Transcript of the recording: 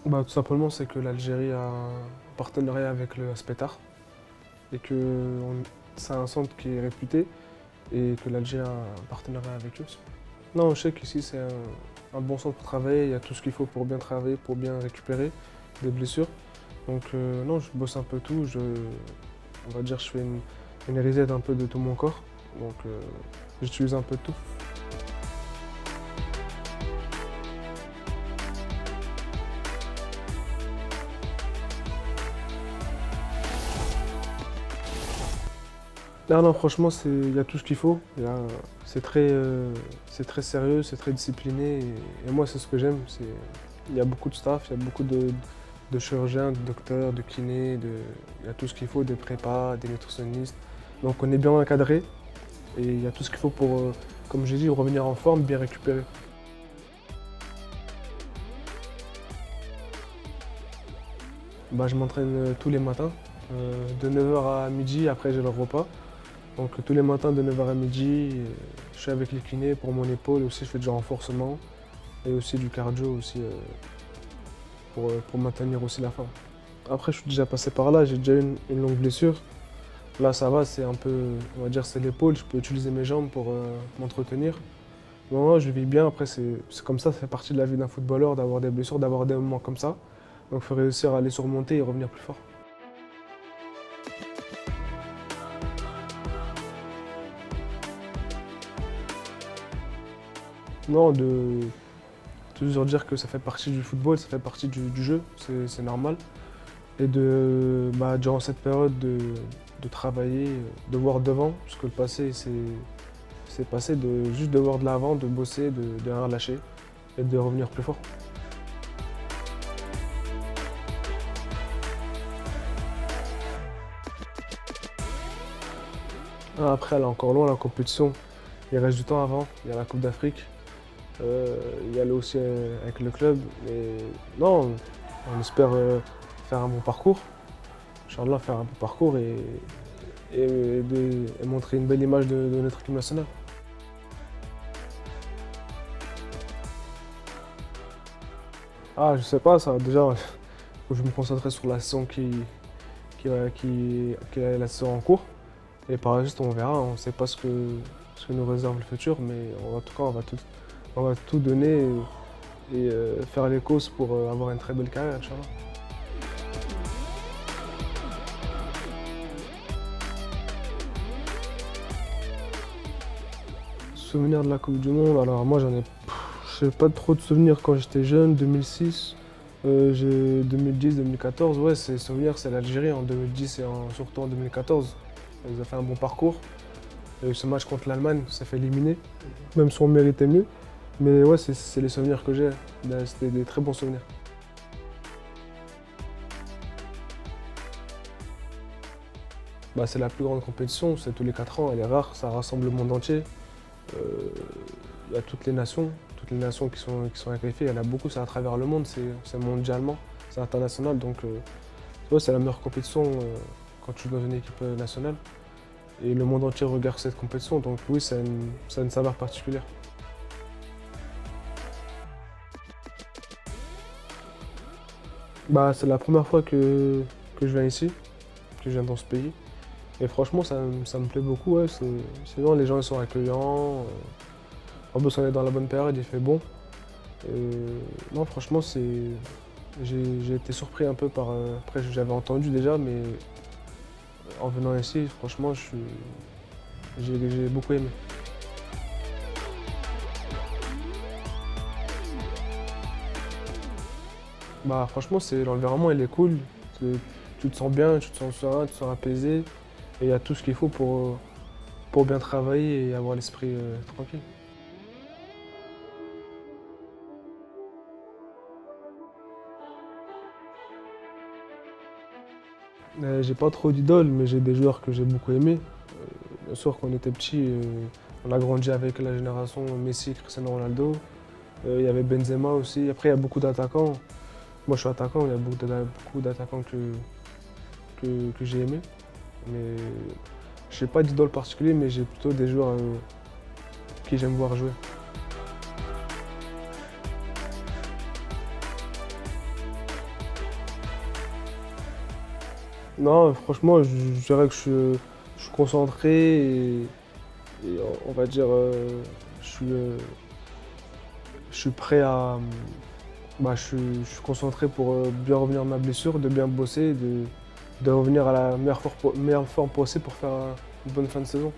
Bah, tout simplement, c'est que l'Algérie a un partenariat avec le Spetar et que c'est un centre qui est réputé et que l'Algérie a un partenariat avec eux. Non, je sais qu'ici c'est un bon centre pour travailler, il y a tout ce qu'il faut pour bien travailler, pour bien récupérer des blessures. Donc non, je bosse un peu tout, on va dire je fais une reset un peu de tout mon corps. Donc j'utilise un peu de tout. Non, non, franchement, il y a tout ce qu'il faut. C'est très sérieux, c'est très discipliné. Et moi, c'est ce que j'aime. Il y a beaucoup de staff, il y a beaucoup de chirurgiens, de docteurs, de kinés, il y a tout ce qu'il faut, des prépas, des nutritionnistes. Donc on est bien encadré et il y a tout ce qu'il faut pour, comme j'ai dit, revenir en forme, bien récupérer. Bah, je m'entraîne tous les matins, de 9h à midi, après j'ai le repas. Donc tous les matins de 9h à midi, je suis avec les kinés pour mon épaule, aussi je fais du renforcement et aussi du cardio aussi pour maintenir aussi la forme. Après je suis déjà passé par là, j'ai déjà eu une longue blessure. Là ça va, c'est un peu, on va dire c'est l'épaule, je peux utiliser mes jambes pour m'entretenir. Non, je vis bien, après c'est comme ça fait partie de la vie d'un footballeur d'avoir des blessures, d'avoir des moments comme ça. Donc il faut réussir à les surmonter et revenir plus fort. Non, de toujours dire que ça fait partie du football, ça fait partie du jeu, c'est normal. Et bah, durant cette période de travailler, de voir devant, parce que le passé c'est passé, de juste de voir de l'avant, de bosser, de rien lâcher et de revenir plus fort. Ah, après, elle est encore loin la compétition. Il reste du temps avant, il y a la Coupe d'Afrique, il y a aussi avec le club. Mais non, on espère faire un bon parcours. Inch'Allah, faire un bon parcours et montrer une belle image de notre équipe nationale. Ah, je sais pas, ça, déjà, faut que je me concentrer sur la saison qui est la saison en cours. Et par la suite, on verra, on ne sait pas ce que nous réserve le futur, mais en tout cas, on va tout donner et faire les causes pour avoir une très belle carrière, Inch'Allah. Souvenir de la Coupe du Monde, alors moi je n'ai pas trop de souvenirs quand j'étais jeune, 2006, j'ai 2010, 2014, ouais, c'est souvenirs, c'est l'Algérie en 2010 et surtout en 2014. Ils ont fait un bon parcours. Il y a eu ce match contre l'Allemagne, ça fait éliminer, même si on méritait mieux. Mais ouais, c'est les souvenirs que j'ai. Ben, c'était des très bons souvenirs. Bah, c'est la plus grande compétition, c'est tous les 4 ans, elle est rare, ça rassemble le monde entier. Euh, Il y a toutes les nations qui sont qualifiées, il y en a beaucoup, c'est à travers le monde, c'est mondialement, c'est international. Donc ouais, c'est la meilleure compétition quand tu joues dans une équipe nationale. Et le monde entier regarde cette compétition, donc oui, ça a une saveur particulière. Bah, c'est la première fois que je viens ici, que je viens dans ce pays. Et franchement, ça me plaît beaucoup. Ouais. Sinon, les gens ils sont accueillants. En plus, on est dans la bonne période, il fait bon. Et non, franchement, j'ai été surpris un peu par. Après, j'avais entendu déjà, mais en venant ici, franchement, j'ai beaucoup aimé. Bah, franchement, l'environnement, il est cool. Tu te sens bien, tu te sens serein, tu te sens apaisé. Et il y a tout ce qu'il faut pour bien travailler et avoir l'esprit tranquille. J'ai pas trop d'idoles, mais j'ai des joueurs que j'ai beaucoup aimés. Bien sûr, quand on était petit, on a grandi avec la génération Messi, Cristiano Ronaldo. Il y avait Benzema aussi. Après, il y a beaucoup d'attaquants. Moi, je suis attaquant, il y a beaucoup d'attaquants que j'ai aimés. Mais je n'ai pas d'idole particulier, mais j'ai plutôt des joueurs qui j'aime voir jouer. Non, franchement, je dirais que je suis concentré et on va dire, je suis, euh, je suis prêt à. Je suis concentré pour bien revenir de ma blessure, de bien bosser, de revenir à la meilleure forme possible pour faire une bonne fin de saison.